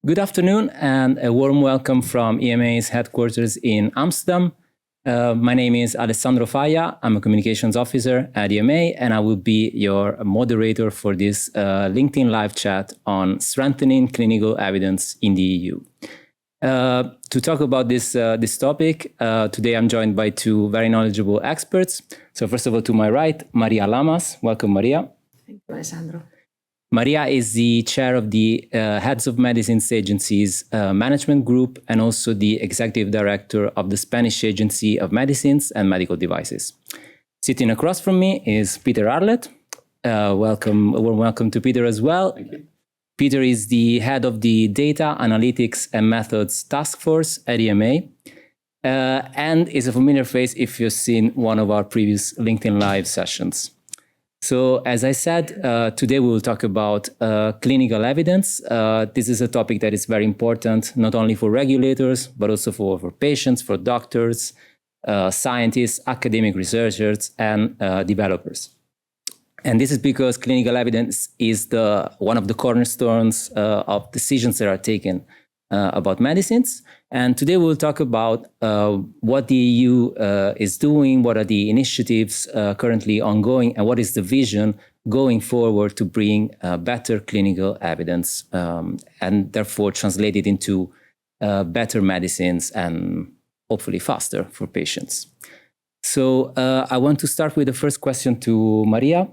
Good afternoon and a warm welcome from EMA's headquarters in Amsterdam. My name is Alessandro Faia. I'm a communications officer at EMA, and I will be your moderator for this LinkedIn live chat on strengthening clinical evidence in the EU. To talk about this topic, today I'm joined by two very knowledgeable experts. So first of all, to my right, María Lamas. Welcome, María. Thank you, Alessandro. Maria is the chair of the Heads of Medicines Agency's management group and also the executive director of the Spanish Agency of Medicines and Medical Devices. Sitting across from me is Peter Arlett. A warm welcome to Peter as well. Thank you. Peter is the head of the Data Analytics and Methods Task Force at EMA and is a familiar face if you've seen one of our previous LinkedIn Live sessions. So, as I said, today we will talk about clinical evidence. This is a topic that is very important, not only for regulators, but also for patients, for doctors, scientists, academic researchers, and developers. And this is because clinical evidence is one of the cornerstones of decisions that are taken about medicines. And today we'll talk about what the EU is doing, what are the initiatives currently ongoing, and what is the vision going forward to bring better clinical evidence and therefore translate it into better medicines and hopefully faster for patients. So I want to start with the first question to Maria.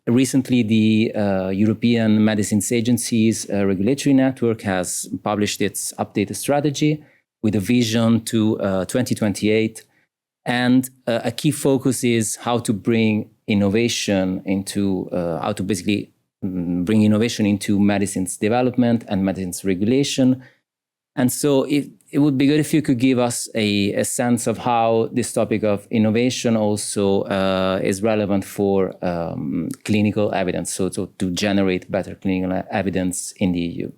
Recently, the European Medicines Agency's regulatory network has published its updated strategy with a vision to 2028. And a key focus is how to bring innovation into, bring innovation into medicines development and medicines regulation. And so it would be good if you could give us a sense of how this topic of innovation also is relevant for clinical evidence, so to generate better clinical evidence in the EU.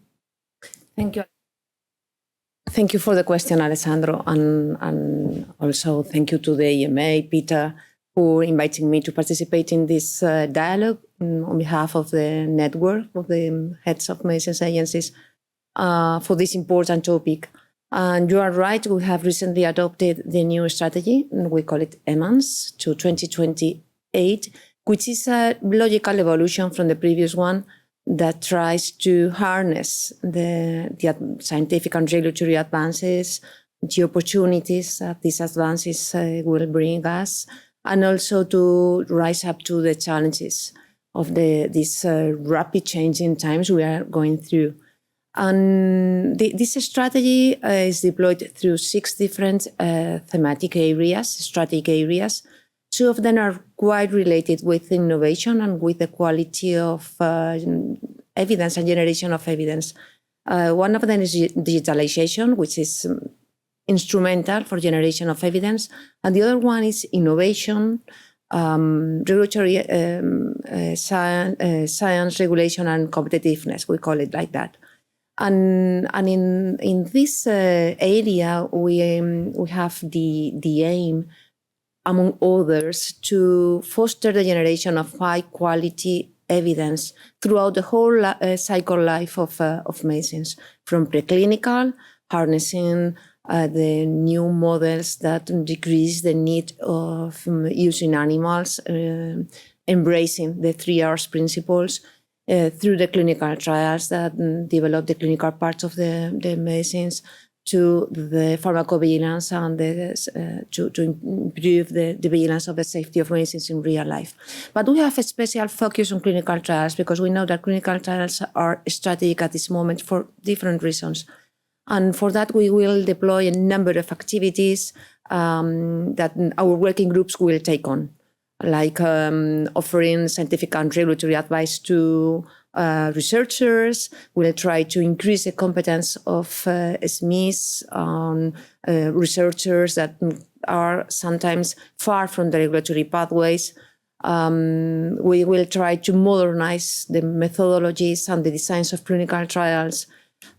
Thank you. Thank you for the question, Alessandro, and also thank you to the EMA, Peter, for inviting me to participate in this dialogue on behalf of the network of the heads of medicines agencies for this important topic. And you are right, we have recently adopted the new strategy, and we call it EMANS to 2028, which is a logical evolution from the previous one that tries to harness the scientific and regulatory advances, the opportunities that these advances will bring us, and also to rise up to the challenges of these rapid changing times we are going through. And this strategy is deployed through 6 different thematic areas, strategic areas. 2 of them are quite related with innovation and with the quality of evidence and generation of evidence. One of them is digitalization, which is instrumental for generation of evidence. And the other one is innovation, regulatory science regulation and competitiveness, we call it like that. And in this area, we have the aim, among others, to foster the generation of high quality evidence throughout the whole cycle life of medicines, from preclinical, harnessing the new models that decrease the need of using animals, embracing the 3 R's principles, through the clinical trials that develop the clinical parts of the medicines, to the pharmacovigilance and to improve the vigilance of the safety of medicines in real life. But we have a special focus on clinical trials because we know that clinical trials are strategic at this moment for different reasons. And for that, we will deploy a number of activities that our working groups will take on, like offering scientific and regulatory advice to researchers. We'll try to increase the competence of SMEs, researchers that are sometimes far from the regulatory pathways. We will try to modernize the methodologies and the designs of clinical trials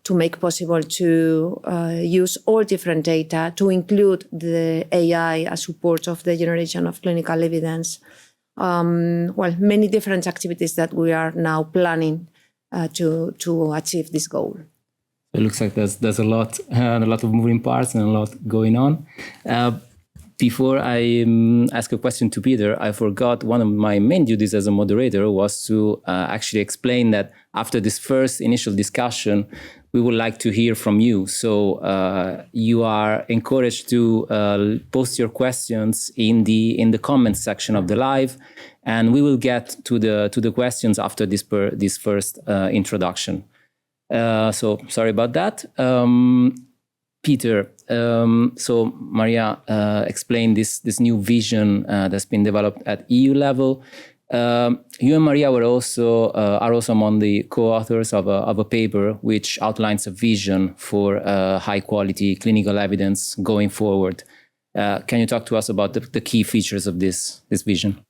to make possible to use all different data, to include the AI as support of the generation of clinical evidence. Many different activities that we are now planning to achieve this goal. It looks like there's a lot of moving parts and a lot going on. Before I ask a question to Peter, I forgot one of my main duties as a moderator was to actually explain that after this first initial discussion, we would like to hear from you. So you are encouraged to post your questions in the comments section of the live, and we will get to the questions after this first introduction. So sorry about that. Peter, so Maria explained this new vision that's been developed at EU level. You and Maria are also among the co-authors of a paper which outlines a vision for high quality clinical evidence going forward. Can you talk to us about the key features of this vision?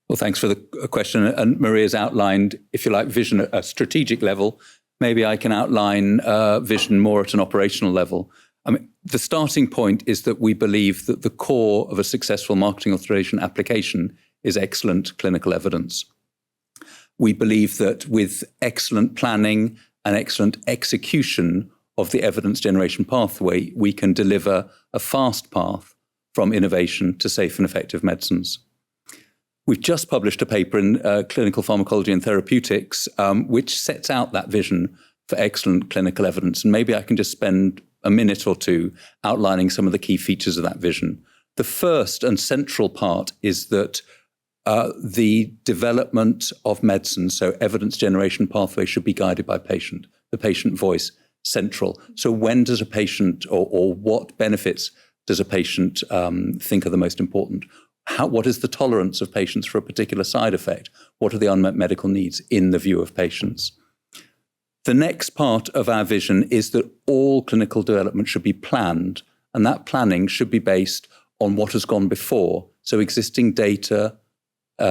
Well, thanks for the question. And Maria's outlined, if you like, vision at a strategic level. Maybe I can outline vision more at an operational level. I mean, the starting point is that we believe that the core of a successful marketing authorization application is excellent clinical evidence. We believe that with excellent planning and excellent execution of the evidence generation pathway, we can deliver a fast path from innovation to safe and effective medicines. We've just published a paper in Clinical Pharmacology and Therapeutics, which sets out that vision for excellent clinical evidence. And maybe I can just spend a minute or two outlining some of the key features of that vision. The first and central part is that the development of medicine, so evidence generation pathway, should be guided by the patient voice central. So when does a patient or what benefits does a patient think are the most important? What is the tolerance of patients for a particular side effect? What are the unmet medical needs in the view of patients? The next part of our vision is that all clinical development should be planned, and that planning should be based on what has gone before, so existing data,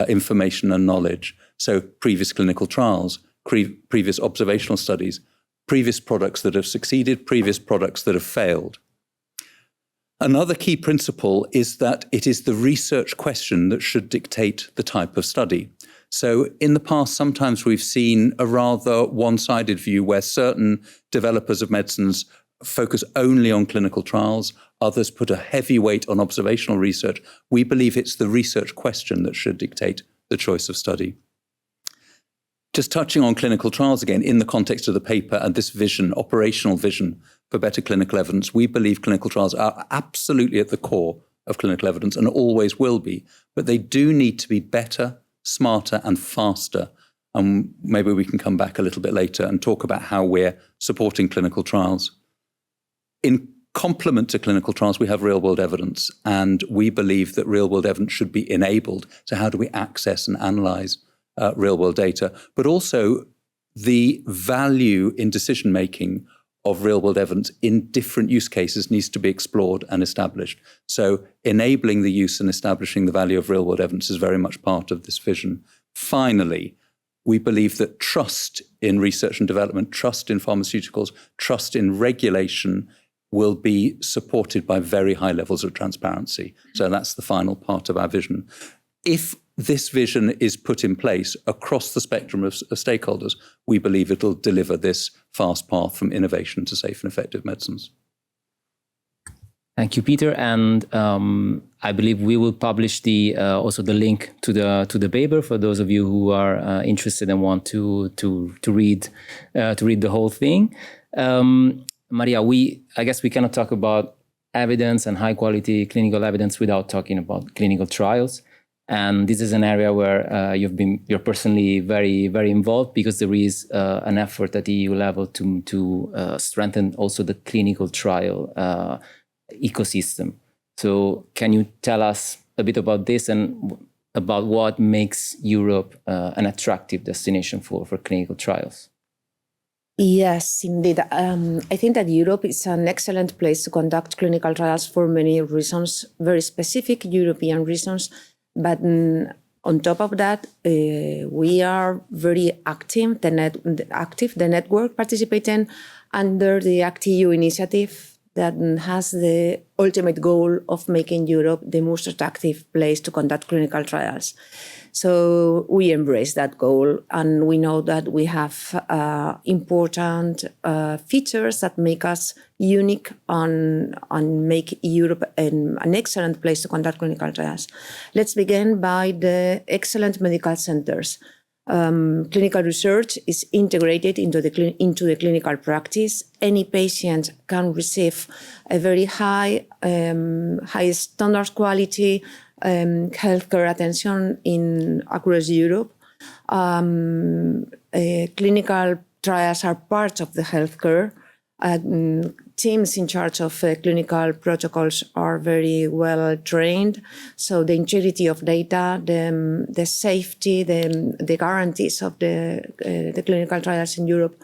information and knowledge, so previous clinical trials, previous observational studies, previous products that have succeeded, previous products that have failed. Another key principle is that it is the research question that should dictate the type of study. So in the past, sometimes we've seen a rather one-sided view where certain developers of medicines focus only on clinical trials, others put a heavy weight on observational research. We believe it's the research question that should dictate the choice of study. Just touching on clinical trials again, in the context of the paper and this vision, operational vision for better clinical evidence, we believe clinical trials are absolutely at the core of clinical evidence and always will be, but they do need to be better, smarter and faster. And maybe we can come back a little bit later and talk about how we're supporting clinical trials. In complement to clinical trials, we have real-world evidence, and we believe that real-world evidence should be enabled. So how do we access and analyze real-world data? But also the value in decision-making of real-world evidence in different use cases needs to be explored and established. So enabling the use and establishing the value of real-world evidence is very much part of this vision. Finally, we believe that trust in research and development, trust in pharmaceuticals, trust in regulation will be supported by very high levels of transparency. So that's the final part of our vision. If this vision is put in place across the spectrum of stakeholders, we believe it'll deliver this fast path from innovation to safe and effective medicines. Thank you, Peter. And I believe we will publish also the link to the paper for those of you who are interested and want to read the whole thing. Maria, I guess we cannot talk about evidence and high quality clinical evidence without talking about clinical trials. And this is an area where you're personally very, very involved, because there is an effort at the EU level to strengthen also the clinical trial ecosystem. So can you tell us a bit about this and about what makes Europe an attractive destination for clinical trials? Yes, indeed. I think that Europe is an excellent place to conduct clinical trials for many reasons, very specific European reasons. But on top of that, we are very active, the network participating under the ACT-EU initiative that has the ultimate goal of making Europe the most attractive place to conduct clinical trials. So we embrace that goal, and we know that we have important features that make us unique and make Europe an excellent place to conduct clinical trials. Let's begin by the excellent medical centers. Clinical research is integrated into the clinical practice. Any patient can receive a very high standard quality healthcare attention across Europe. Clinical trials are part of the healthcare. Teams in charge of clinical protocols are very well trained. So the integrity of data, the safety, the guarantees of the clinical trials in Europe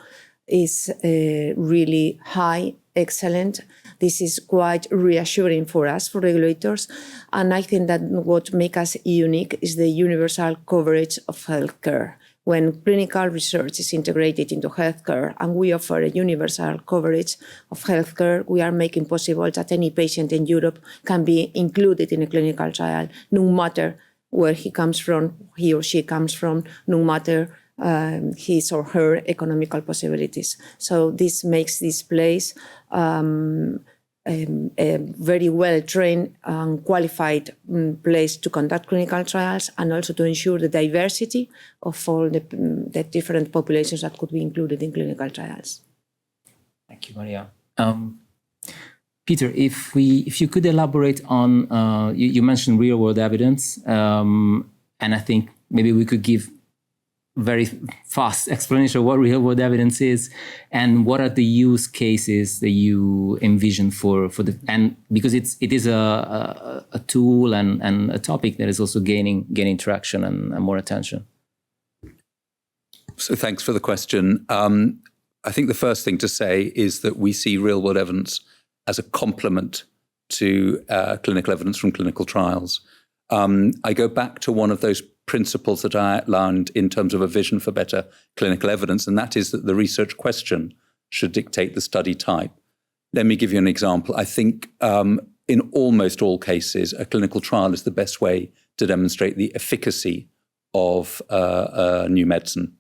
is really high, excellent. This is quite reassuring for us, for regulators. And I think that what makes us unique is the universal coverage of healthcare. When clinical research is integrated into healthcare and we offer a universal coverage of healthcare, we are making possible that any patient in Europe can be included in a clinical trial, no matter where he or she comes from, no matter his or her economical possibilities. So this makes this place a very well-trained and qualified place to conduct clinical trials, and also to ensure the diversity of all the different populations that could be included in clinical trials. Thank you, Maria. Peter, if you could elaborate on, you mentioned real-world evidence, and I think maybe we could give very fast explanation of what real-world evidence is and what are the use cases that you envision for the, and because it is a tool and a topic that is also gaining traction and more attention. So thanks for the question. I think the first thing to say is that we see real-world evidence as a complement to clinical evidence from clinical trials. I go back to one of those principles that I outlined in terms of a vision for better clinical evidence, and that is that the research question should dictate the study type. Let me give you an example. I think in almost all cases, a clinical trial is the best way to demonstrate the efficacy of a new medicine.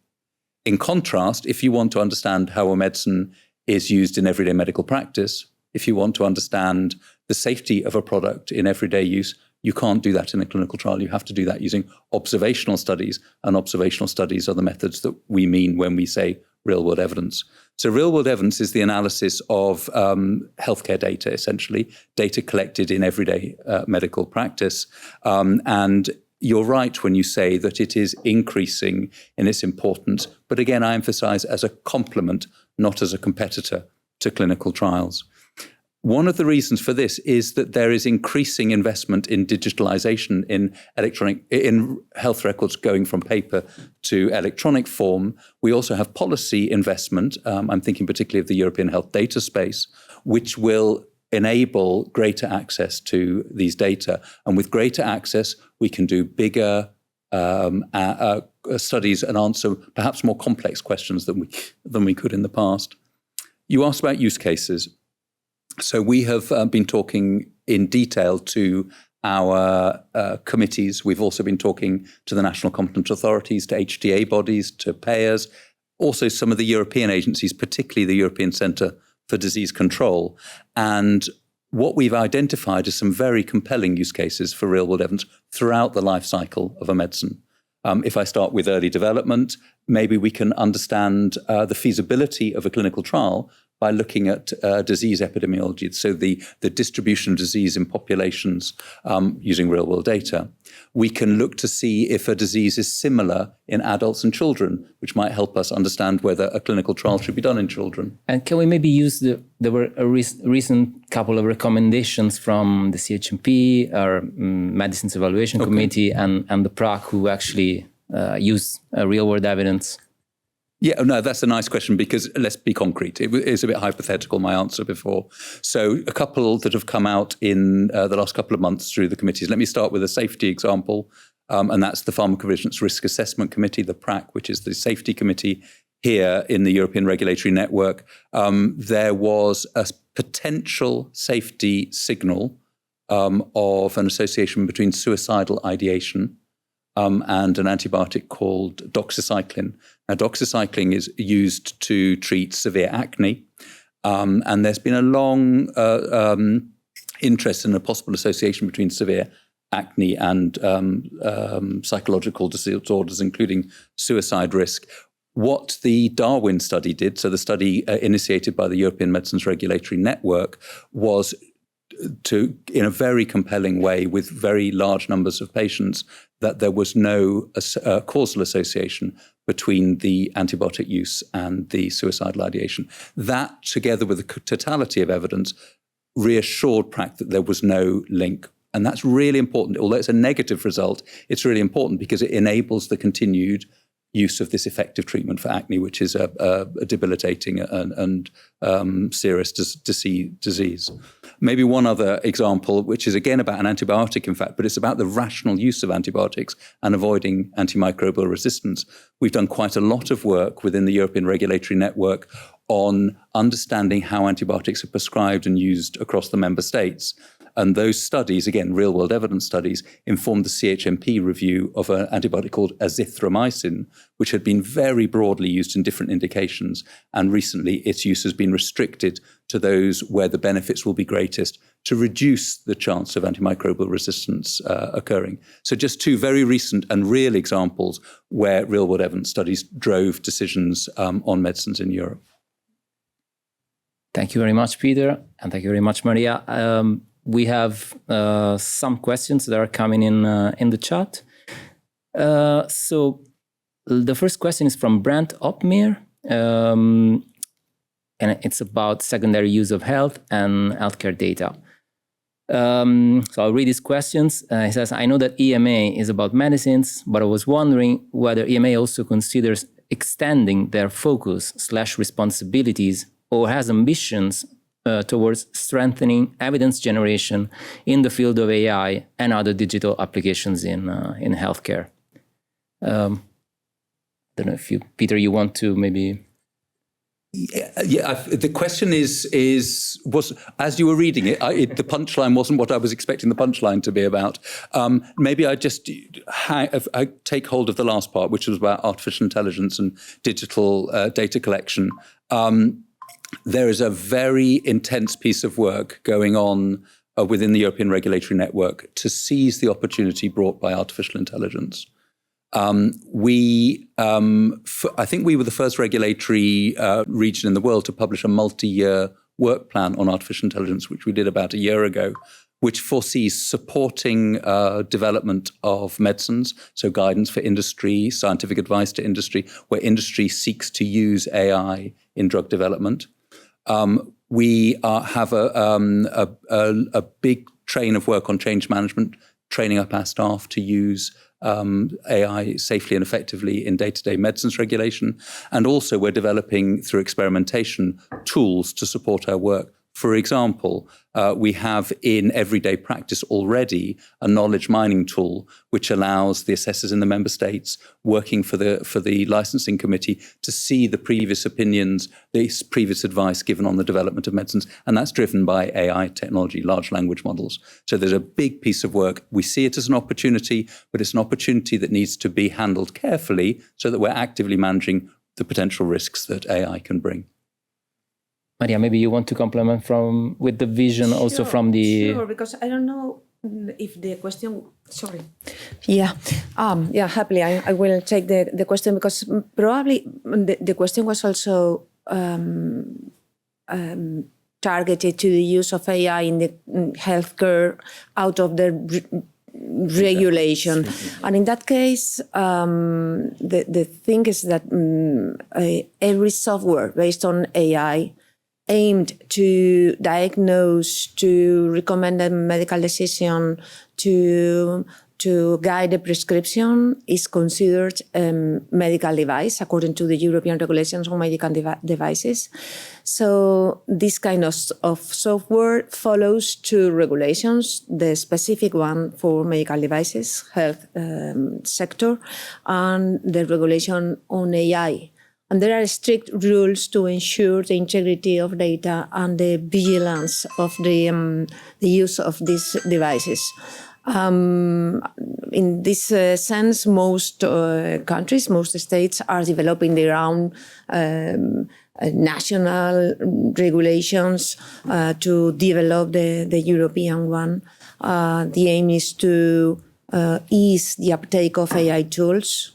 In contrast, if you want to understand how a medicine is used in everyday medical practice, if you want to understand the safety of a product in everyday use, you can't do that in a clinical trial. You have to do that using observational studies, and observational studies are the methods that we mean when we say real-world evidence. So real-world evidence is the analysis of healthcare data, essentially, data collected in everyday medical practice. And you're right when you say that it is increasing in its importance. But again, I emphasize as a complement, not as a competitor to clinical trials. One of the reasons for this is that there is increasing investment in digitalization in health records going from paper to electronic form. We also have policy investment. I'm thinking particularly of the European health data space, which will enable greater access to these data. And with greater access, we can do bigger studies and answer perhaps more complex questions than we could in the past. You asked about use cases. So we have been talking in detail to our committees. We've also been talking to the national competent authorities, to HTA bodies, to payers, also some of the European agencies, particularly the European Centre for Disease Control. And what we've identified is some very compelling use cases for real-world evidence throughout the life cycle of a medicine. If I start with early development, maybe we can understand the feasibility of a clinical trial by looking at disease epidemiology, so the distribution of disease in populations using real-world data. We can look to see if a disease is similar in adults and children, which might help us understand whether a clinical trial should be done in children. And can we maybe use there were a recent couple of recommendations from the CHMP, our Medicines Evaluation Committee, and the PRAC, who actually use real-world evidence. Yeah, no, that's a nice question because let's be concrete. It is a bit hypothetical, my answer before. So a couple that have come out in the last couple of months through the committees. Let me start with a safety example, and that's the Pharmacovigilance Risk Assessment Committee, the PRAC, which is the safety committee here in the European Regulatory Network. There was a potential safety signal of an association between suicidal ideation and an antibiotic called doxycycline. Now, doxycycline is used to treat severe acne, and there's been a long interest in a possible association between severe acne and psychological disorders, including suicide risk. What the Darwin study did, so the study initiated by the European Medicines Regulatory Network, was to, in a very compelling way, with very large numbers of patients, that there was no causal association between the antibiotic use and the suicidal ideation. That, together with the totality of evidence, reassured PrAC that there was no link. And that's really important. Although it's a negative result, it's really important because it enables the continued use of this effective treatment for acne, which is a debilitating and serious disease. Maybe one other example, which is again about an antibiotic, in fact, but it's about the rational use of antibiotics and avoiding antimicrobial resistance. We've done quite a lot of work within the European Regulatory Network on understanding how antibiotics are prescribed and used across the member states. And those studies, again, real-world evidence studies, informed the CHMP review of an antibiotic called azithromycin, which had been very broadly used in different indications. And recently, its use has been restricted to those where the benefits will be greatest to reduce the chance of antimicrobial resistance occurring. So just two very recent and real examples where real-world evidence studies drove decisions on medicines in Europe. Thank you very much, Peter. And thank you very much, Maria. We have some questions that are coming in the chat. So the first question is from Brent Opmeer, and it's about secondary use of health and healthcare data. So I'll read his questions. He says, I know that EMA is about medicines, but I was wondering whether EMA also considers extending their focus/responsibilities or has ambitions towards strengthening evidence generation in the field of AI and other digital applications in healthcare. I don't know if you, Peter, you want to maybe... Yeah, the question was as you were reading it, the punchline wasn't what I was expecting the punchline to be about. Maybe I just I take hold of the last part, which was about artificial intelligence and digital data collection. There is a very intense piece of work going on within the European Regulatory Network to seize the opportunity brought by artificial intelligence. I think we were the first regulatory region in the world to publish a multi-year work plan on artificial intelligence, which we did about a year ago, which foresees supporting development of medicines, so guidance for industry, scientific advice to industry, where industry seeks to use AI in drug development. We have a big train of work on change management, training up our staff to use AI safely and effectively in day-to-day medicines regulation. And also we're developing through experimentation tools to support our work. For example, we have in everyday practice already a knowledge mining tool which allows the assessors in the member states working for the licensing committee to see the previous opinions, the previous advice given on the development of medicines, and that's driven by AI technology, large language models. So there's a big piece of work. We see it as an opportunity, but it's an opportunity that needs to be handled carefully so that we're actively managing the potential risks that AI can bring. Maria, maybe you want to complement with the vision also from the... Sure, because I don't know if the question... Sorry. Yeah, happily I will take the question because probably the question was also targeted to the use of AI in the healthcare out of the regulation. And in that case, the thing is that every software based on AI aimed to diagnose, to recommend a medical decision, to guide a prescription is considered a medical device according to the European regulations on medical devices. So this kind of software follows two regulations, the specific one for medical devices, health sector, and the regulation on AI And there are strict rules to ensure the integrity of data and the vigilance of the use of these devices. In this sense, most countries, most states are developing their own national regulations to develop the European one. The aim is to ease the uptake of AI tools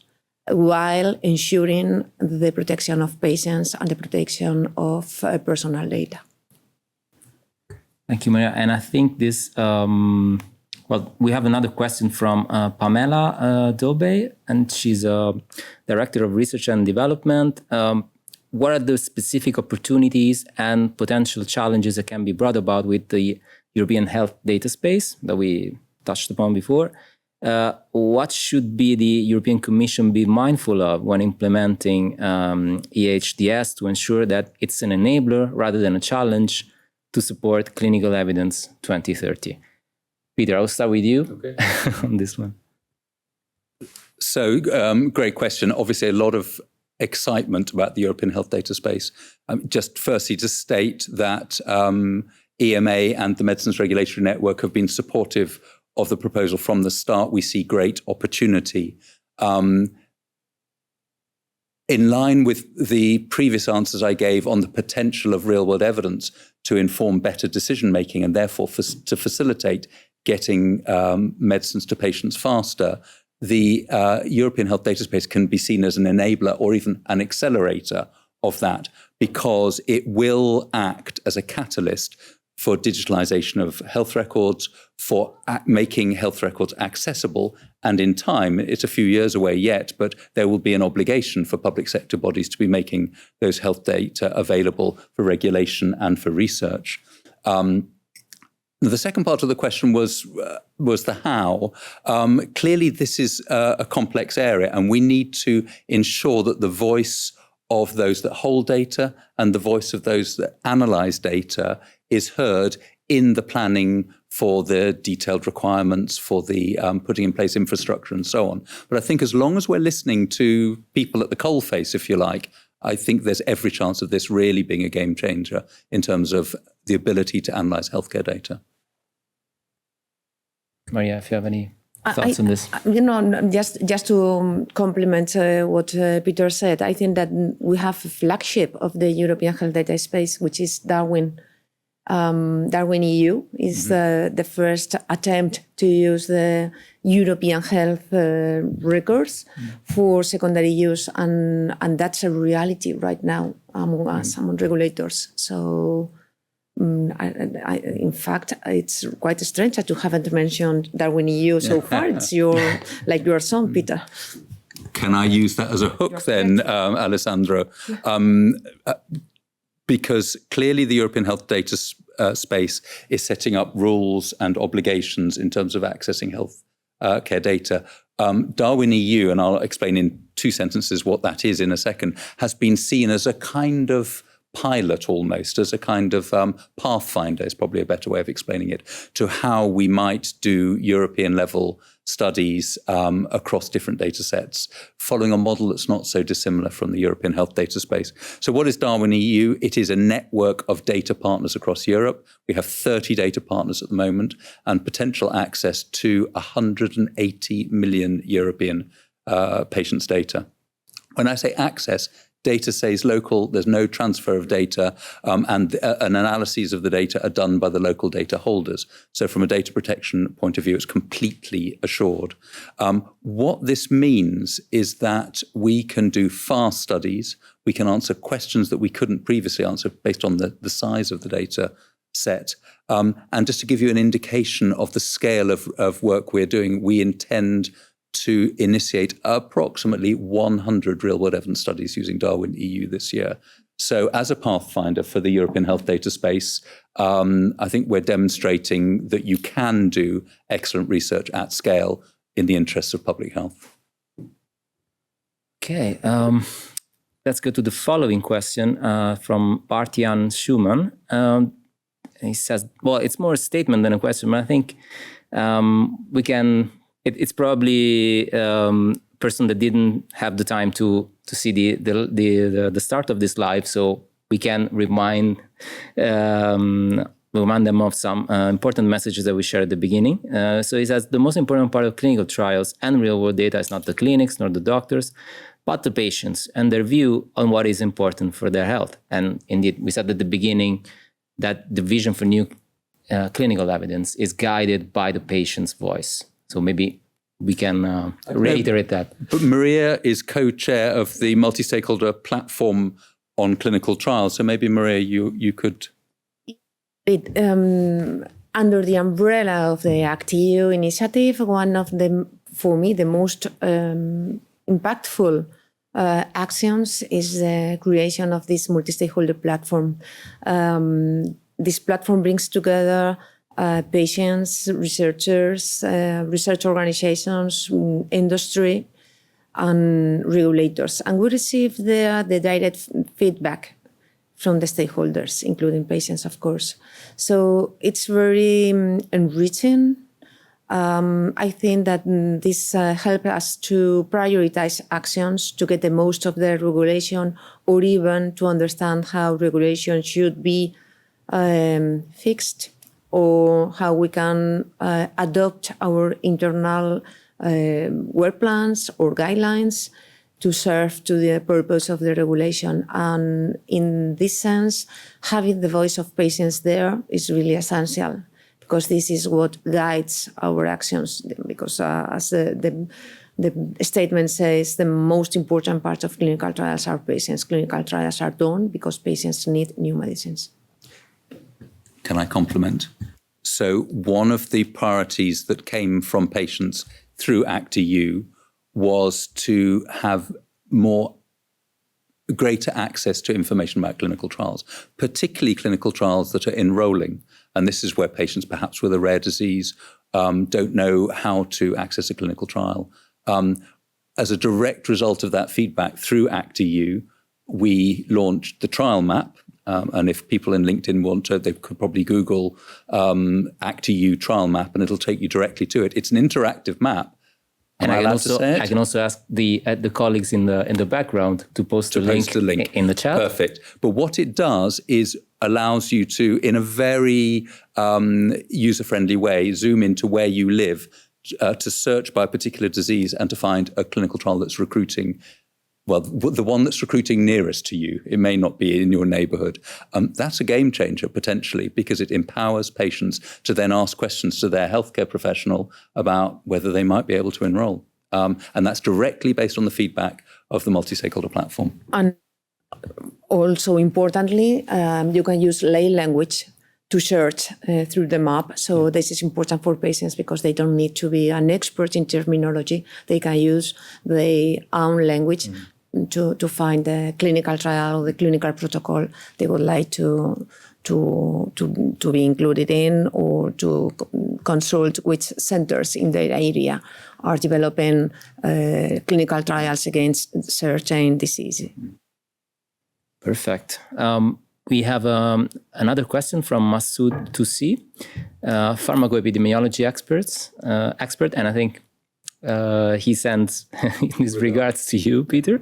while ensuring the protection of patients and the protection of personal data. Thank you, Maria. And I think this, we have another question from Pamela Dobe, and she's a Director of Research and Development. What are the specific opportunities and potential challenges that can be brought about with the European health data space that we touched upon before? What should be the European Commission be mindful of when implementing EHDS to ensure that it's an enabler rather than a challenge to support clinical evidence 2030? Peter, I'll start with you on this one. So, great question. Obviously, a lot of excitement about the European health data space. Just firstly, to state that EMA and the Medicines Regulatory Network have been supportive of the proposal from the start. We see great opportunity. In line with the previous answers I gave on the potential of real-world evidence to inform better decision-making and therefore to facilitate getting medicines to patients faster, the European health data space can be seen as an enabler or even an accelerator of that, because it will act as a catalyst for digitalization of health records, for making health records accessible. And in time, it's a few years away yet, but there will be an obligation for public sector bodies to be making those health data available for regulation and for research. The second part of the question was the how. Clearly, this is a complex area, and we need to ensure that the voice of those that hold data and the voice of those that analyze data is heard in the planning for the detailed requirements, for the putting in place infrastructure and so on. But I think as long as we're listening to people at the coalface, if you like, I think there's every chance of this really being a game changer in terms of the ability to analyze healthcare data. Maria, if you have any thoughts on this? Just to complement what Peter said, I think that we have a flagship of the European health data space, which is Darwin. Darwin EU is the first attempt to use the European health records for secondary use, and that's a reality right now among us, among regulators. So, in fact, it's quite strange that you haven't mentioned Darwin EU so far. It's your song, Peter. Can I use that as a hook then, Alessandro? Because clearly the European health data space is setting up rules and obligations in terms of accessing health care data. Darwin EU, and I'll explain in 2 sentences what that is in a second, has been seen as a kind of pilot almost, as a kind of pathfinder is probably a better way of explaining it, to how we might do European level studies across different data sets, following a model that's not so dissimilar from the European health data space. So what is Darwin EU? It is a network of data partners across Europe. We have 30 data partners at the moment and potential access to 180 million European patients' data. When I say access, data stays local, there's no transfer of data, and analyses of the data are done by the local data holders. So from a data protection point of view, it's completely assured. What this means is that we can do fast studies, we can answer questions that we couldn't previously answer based on the size of the data set. And just to give you an indication of the scale of work we're doing, we intend to initiate approximately 100 real-world evidence studies using Darwin EU this year. So as a pathfinder for the European health data space, I think we're demonstrating that you can do excellent research at scale in the interests of public health. Okay, let's go to the following question from Bartian Schumann. He says, well, it's more a statement than a question, but I think it's probably a person that didn't have the time to to see the start of this live, so we can remind them of some important messages that we shared at the beginning. So he says the most important part of clinical trials and real-world data is not the clinics nor the doctors, but the patients and their view on what is important for their health. And indeed, we said at the beginning that the vision for new clinical evidence is guided by the patient's voice. So maybe we can reiterate that. But Maria is co-chair of the multi-stakeholder platform on clinical trials. So maybe, Maria, you could... Under the umbrella of the ACT-EU initiative, one of the, for me, the most impactful actions is the creation of this multi-stakeholder platform. This platform brings together patients, researchers, research organizations, industry, and regulators. And we receive the direct feedback from the stakeholders, including patients, of course. So it's very enriching. I think that this helps us to prioritize actions to get the most of the regulation, or even to understand how regulation should be fixed, or how we can adopt our internal work plans or guidelines to serve to the purpose of the regulation. And in this sense, having the voice of patients there is really essential, because this is what guides our actions. Because as the statement says, the most important part of clinical trials are patients. Clinical trials are done because patients need new medicines. Can I compliment? So one of the priorities that came from patients through ACT-EU was to have greater access to information about clinical trials, particularly clinical trials that are enrolling. And this is where patients, perhaps with a rare disease, don't know how to access a clinical trial. As a direct result of that feedback through ACT-EU, we launched the trial map. And if people in LinkedIn want to, they could probably Google ACT-EU trial map, and it'll take you directly to it. It's an interactive map. And I can also ask the colleagues in the background to post the link in the chat. Perfect. But what it does is allows you to, in a very user-friendly way, zoom into where you live, to search by a particular disease and to find a clinical trial that's recruiting. Well, the one that's recruiting nearest to you. It may not be in your neighborhood. That's a game changer, potentially, because it empowers patients to then ask questions to their healthcare professional about whether they might be able to enroll. And that's directly based on the feedback of the multi-stakeholder platform. And also importantly, you can use lay language to search through the map. So this is important for patients because they don't need to be an expert in terminology. They can use their own language to find the clinical trial or the clinical protocol they would like to be included in, or to consult which centers in their area are developing clinical trials against certain diseases. Perfect. We have another question from Masoud Toussi, pharmacoepidemiology expert, and I think he sends his regards to you, Peter.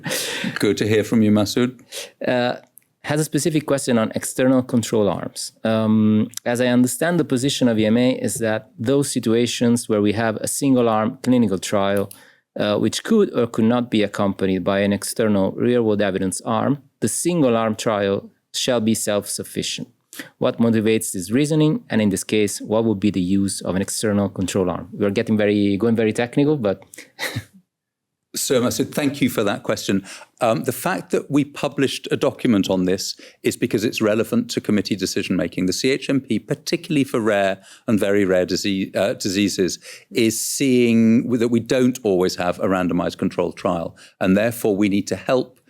Good to hear from you, Masoud. Has a specific question on external control arms. As I understand, the position of EMA is that those situations where we have a single-arm clinical trial, which could or could not be accompanied by an external real-world evidence arm, the single-arm trial shall be self-sufficient. What motivates this reasoning? And in this case, what would be the use of an external control arm? We're going very technical, but... So, Masoud, thank you for that question. The fact that we published a document on this is because it's relevant to committee decision-making. The CHMP, particularly for rare and very rare diseases, is seeing that we don't always have a randomized controlled trial. And therefore, we need to help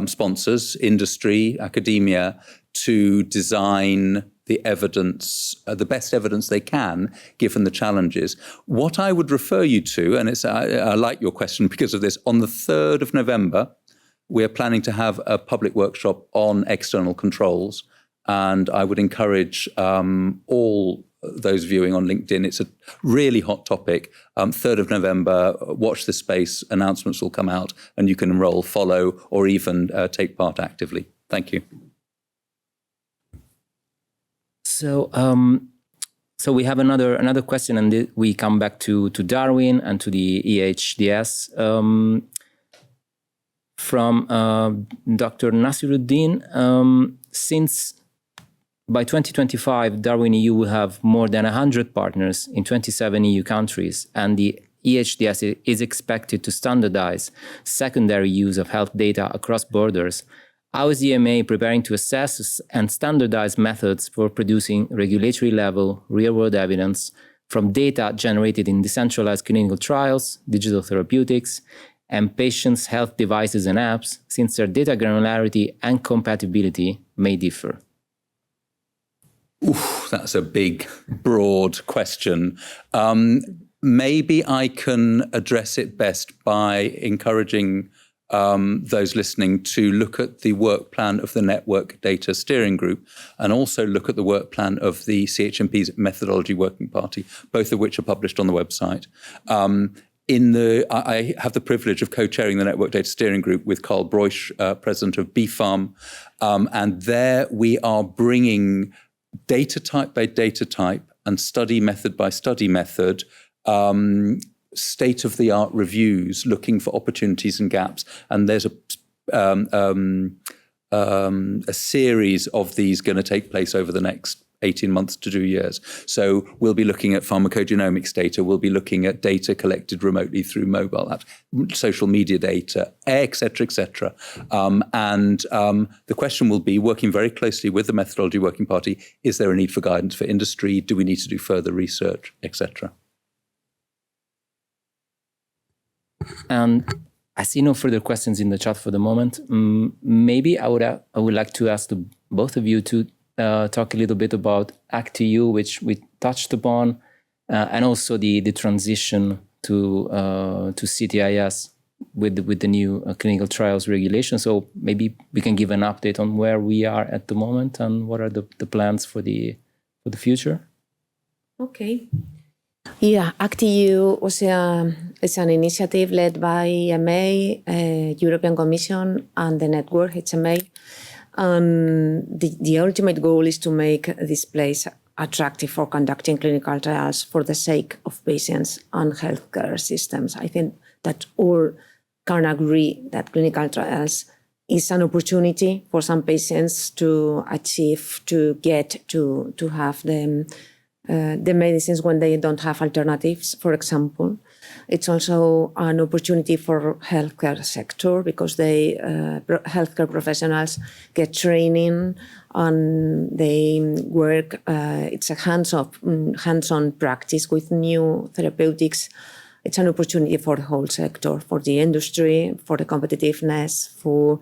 sponsors, industry, academia, to design the evidence, the best evidence they can, given the challenges. What I would refer you to, and I like your question because of this, on the 3rd of November, we're planning to have a public workshop on external controls. And I would encourage all those viewing on LinkedIn. It's a really hot topic. 3rd of November, watch this space. Announcements will come out and you can enroll, follow, or even take part actively. Thank you. So we have another question, and we come back to Darwin and to the EHDS from Dr. Nasiruddin. Since by 2025, Darwin EU will have more than 100 partners in 27 EU countries, and the EHDS is expected to standardize secondary use of health data across borders. How is the EMA preparing to assess and standardize methods for producing regulatory-level real-world evidence from data generated in decentralized clinical trials, digital therapeutics, and patients' health devices and apps, since their data granularity and compatibility may differ? Oof, that's a big, broad question. Maybe I can address it best by encouraging those listening to look at the work plan of the Network Data Steering Group and also look at the work plan of the CHMP's Methodology Working Party, both of which are published on the website. I have the privilege of co-chairing the Network Data Steering Group with Carl Broisch, president of BFARM, and there we are bringing data type by data type and study method by study method state-of-the-art reviews looking for opportunities and gaps. And there's a series of these going to take place over the next 18 months to 2 years. So we'll be looking at pharmacogenomics data, we'll be looking at data collected remotely through mobile apps, social media data, et cetera, and the question will be, working very closely with the Methodology Working Party, is there a need for guidance for industry? Do we need to do further research, etc.? And I see no further questions in the chat for the moment. Maybe I would like to ask both of you to talk a little bit about ACT-EU, which we touched upon, and also the transition to CTIS with the new clinical trials regulation. So maybe we can give an update on where we are at the moment and what are the plans for the future. Okay. Yeah, ACT-EU is an initiative led by EMA, European Commission, and the network HMA. And the ultimate goal is to make this place attractive for conducting clinical trials for the sake of patients and healthcare systems. I think that all can agree that clinical trials is an opportunity for some patients to achieve, to get, to have the medicines when they don't have alternatives, for example. It's also an opportunity for healthcare sector because healthcare professionals get training and they work. It's a hands-on practice with new therapeutics. It's an opportunity for the whole sector, for the industry, for the competitiveness, for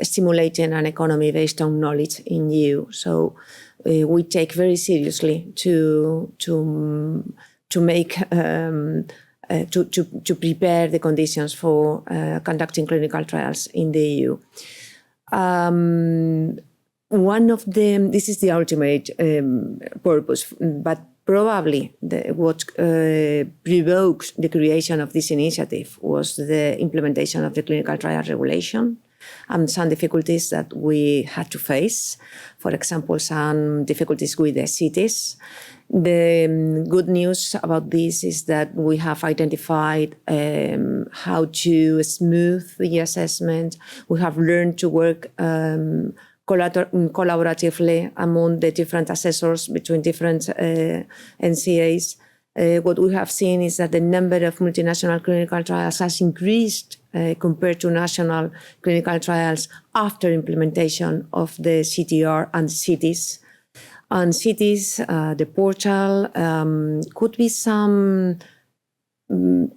stimulating an economy based on knowledge in EU. So we take very seriously to make to prepare the conditions for conducting clinical trials in the EU. One of them, this is the ultimate purpose, but probably what provoked the creation of this initiative was the implementation of the clinical trial regulation and some difficulties that we had to face. For example, some difficulties with the cities. The good news about this is that we have identified how to smooth the assessment. We have learned to work collaboratively among the different assessors between different NCAs. What we have seen is that the number of multinational clinical trials has increased compared to national clinical trials after implementation of the CTR and cities. And cities, the portal, could be some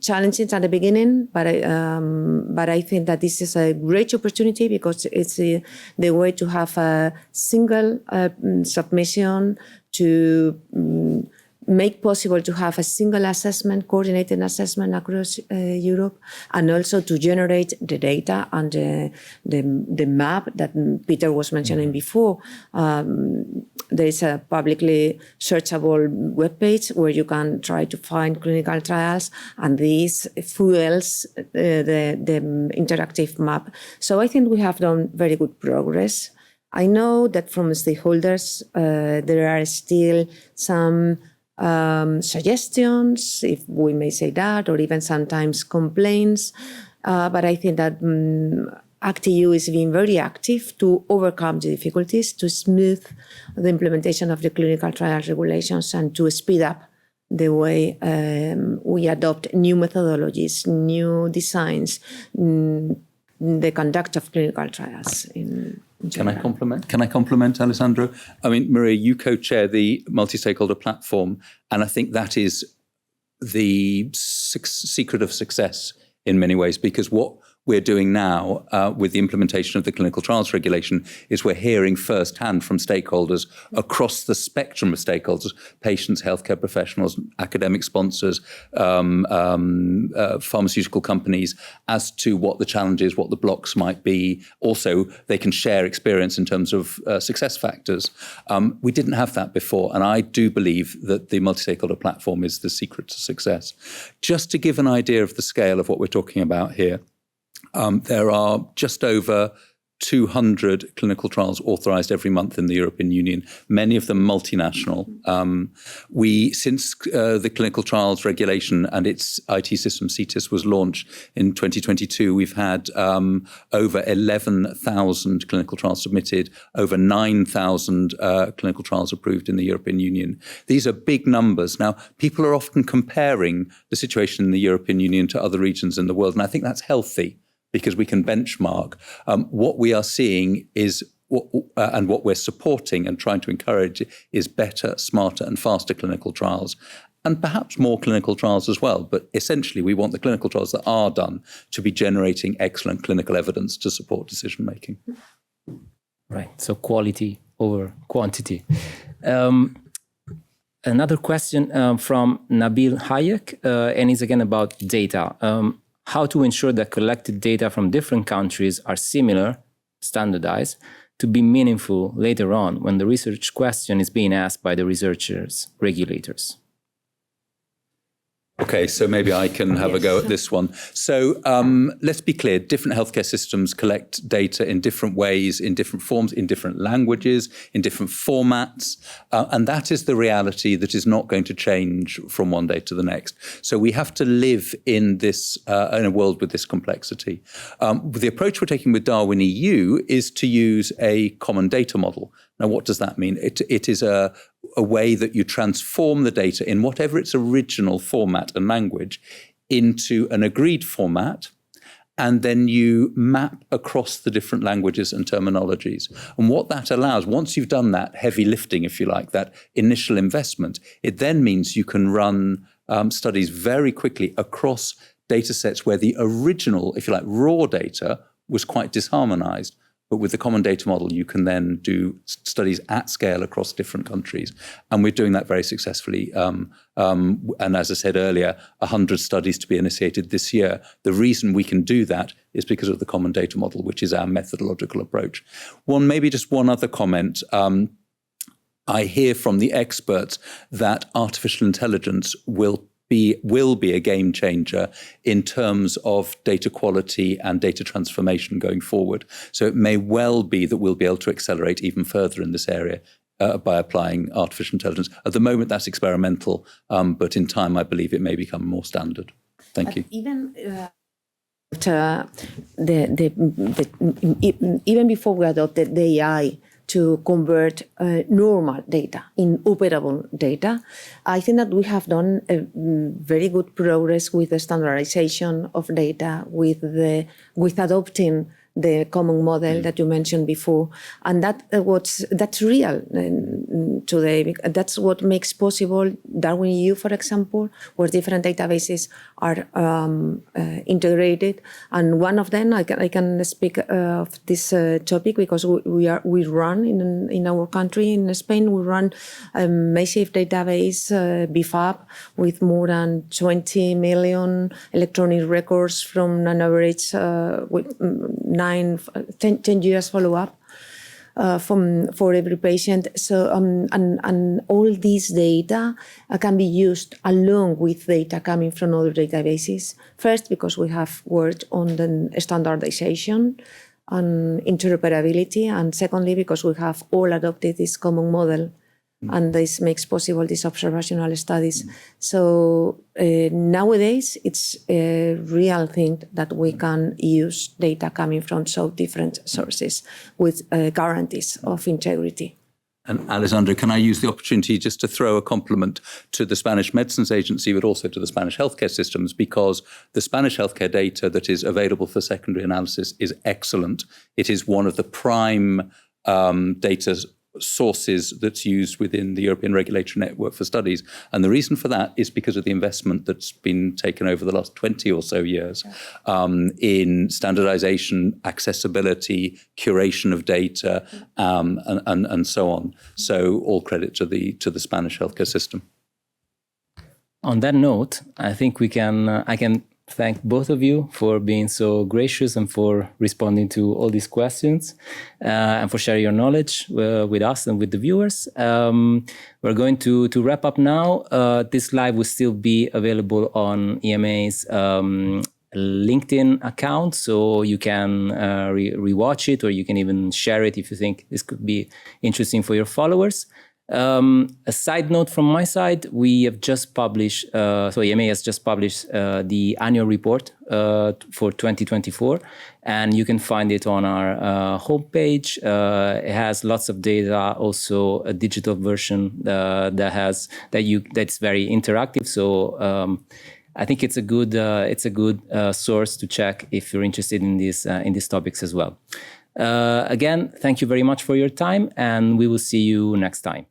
challenges at the beginning, but I think that this is a great opportunity because it's the way to have a single submission to make possible to have a single assessment, coordinated assessment across Europe, and also to generate the data and the map that Peter was mentioning before. There is a publicly searchable webpage where you can try to find clinical trials, and this fuels the interactive map. So I think we have done very good progress. I know that from stakeholders, there are still some suggestions, if we may say that, or even sometimes complaints. But I think that ACT-EU is being very active to overcome the difficulties, to smooth the implementation of the clinical trials regulations, and to speed up the way we adopt new methodologies, new designs, the conduct of clinical trials in general. Can I compliment Alessandro? I mean, Maria, you co-chair the multi-stakeholder platform, and I think that is the secret of success in many ways, because what we're doing now with the implementation of the clinical trials regulation is we're hearing firsthand from stakeholders across the spectrum of stakeholders, patients, healthcare professionals, academic sponsors, pharmaceutical companies, as to what the challenges, what the blocks might be. Also, they can share experience in terms of success factors. We didn't have that before, and I do believe that the multi-stakeholder platform is the secret to success. Just to give an idea of the scale of what we're talking about here, there are just over 200 clinical trials authorized every month in the European Union, many of them multinational. Since the clinical trials regulation and its IT system, CTIS, was launched in 2022, we've had over 11,000 clinical trials submitted, over 9,000 clinical trials approved in the European Union. These are big numbers. Now, people are often comparing the situation in the European Union to other regions in the world, and I think that's healthy, because we can benchmark. What we are seeing is, and what we're supporting and trying to encourage, is better, smarter and faster clinical trials, and perhaps more clinical trials as well. But essentially, we want the clinical trials that are done to be generating excellent clinical evidence to support decision-making. Right, so quality over quantity. Another question from Nabil Hayek, and it's again about data. How to ensure that collected data from different countries are similar, standardized, to be meaningful later on when the research question is being asked by the researchers, regulators. Okay, so maybe I can have a go at this one. So let's be clear, different healthcare systems collect data in different ways, in different forms, in different languages, in different formats. And that is the reality that is not going to change from one day to the next. So we have to live in this, in a world with this complexity. The approach we're taking with Darwin EU is to use a common data model. Now, what does that mean? It is a way that you transform the data in whatever its original format and language into an agreed format, and then you map across the different languages and terminologies. And what that allows, once you've done that heavy lifting, if you like, that initial investment, it then means you can run studies very quickly across data sets where the original, if you like, raw data was quite disharmonized. But with the common data model, you can then do studies at scale across different countries. And we're doing that very successfully. And as I said earlier, 100 studies to be initiated this year. The reason we can do that is because of the common data model, which is our methodological approach. Maybe just one other comment. I hear from the experts that artificial intelligence will be a game changer in terms of data quality and data transformation going forward. So it may well be that we'll be able to accelerate even further in this area by applying artificial intelligence. At the moment, that's experimental, but in time, I believe it may become more standard. Thank you. Even even before we adopted the AI to convert normal data in operable data, I think that we have done a very good progress with the standardization of data, with adopting the common model that you mentioned before, and that's real. today. That's what makes possible Darwin EU, for example, where different databases are integrated. And one of them, I can speak of this topic because we run in our country, in Spain, we run a massive database, BFAP, with more than 20 million electronic records from an average with 10 years follow-up. For every patient. So, and all these data can be used along with data coming from other databases. First, because we have worked on the standardization and interoperability. And secondly, because we have all adopted this common model. And this makes possible these observational studies. So nowadays, it's a real thing that we can use data coming from so different sources with guarantees of integrity. And Alessandro, can I use the opportunity just to throw a compliment to the Spanish Medicines Agency, but also to the Spanish healthcare systems, because the Spanish healthcare data that is available for secondary analysis is excellent. It is one of the prime data sources that's used within the European Regulatory Network for Studies. And the reason for that is because of the investment that's been taken over the last 20 or so years in standardization, accessibility, curation of data, and so on. So all credit to the Spanish healthcare system. On that note, I think I can thank both of you for being so gracious and for responding to all these questions and for sharing your knowledge with us and with the viewers. We're going to wrap up now. This live will still be available on EMA's LinkedIn account, so you can rewatch it, or you can even share it if you think this could be interesting for your followers. A side note from my side, we have just published, so EMA has just published the annual report for 2024, and you can find it on our homepage. It has lots of data, also a digital version that's very interactive. So I think it's a good source to check if you're interested in these topics as well. Again, thank you very much for your time, and we will see you next time.